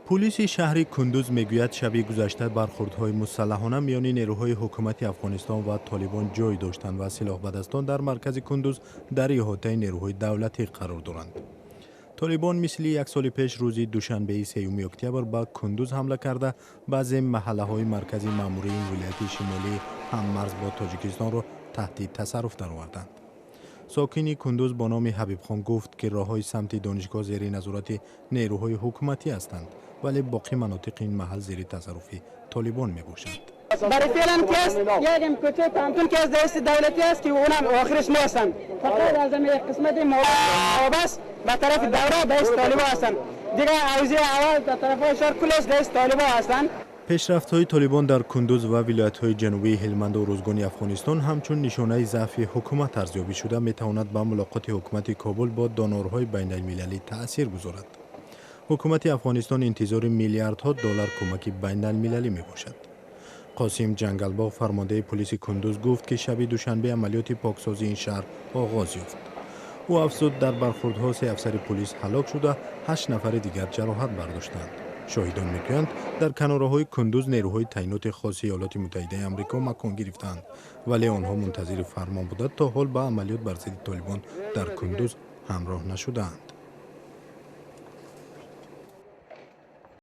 پلیس شهر کندوز میگوید شب گذشته برخوردهای مسلحانه میان نیروهای حکومت افغانستان و طالبان جای داشتند و سلاح بدستان در مرکز کندوز در احاطه نیروهای دولتی قرار دارند. طالبان مثل یک سال پیش روز دوشنبه 3 اکتبر به کندوز حمله کرده بعضی محله های مرکزی ماموری این ولایت شمالی هم مرز با تاجیکستان را تحت تصرف درآوردند. ساکنی کندوز با نام حبیب خان گفت که راههای سمت دانشگاه زیر نظارت نیروهای حکومتی هستند ولی باقی مناطق این محل زیر تصرف طالبان می باشند. برای فعلا کس یک کوچه تامتون که از دست دولتی است که اونم آخرش ما هستند. فقط از یک قسمت مابس به طرف دوره به است طالبان هستند. دیگه حوزه اول به طرف شهر کلش دست طالبان هستند. پیشرفت‌های طالبان در کندوز و ولایت‌های جنوبی هلمند و روزگان افغانستان همچون نشانه ضعف حکومت ارزیابی شده می‌تواند به ملاقات حکومت کابل با دانارهای بین‌المللی تأثیر گذارد. حکومت افغانستان انتظار میلیاردها دلار کمک بین‌المللی میباشد. قاسم جنگلباغ فرمانده پلیس کندوز گفت که شب دوشنبه عملیات پاکسازی این شهر آغاز یافت. او افزود در برخوردها 3 افسر پلیس هلاک شده 8 نفر دیگر جراحت برداشتند. شاهدان میگویند در کناره‌های کندوز نیروهای تعینات خاص ایالات متحده آمریکا مکان گرفتند ولی آنها منتظر فرمان بودند تا حال با عملیات بر ضد طالبان در کندوز همراه نشدند.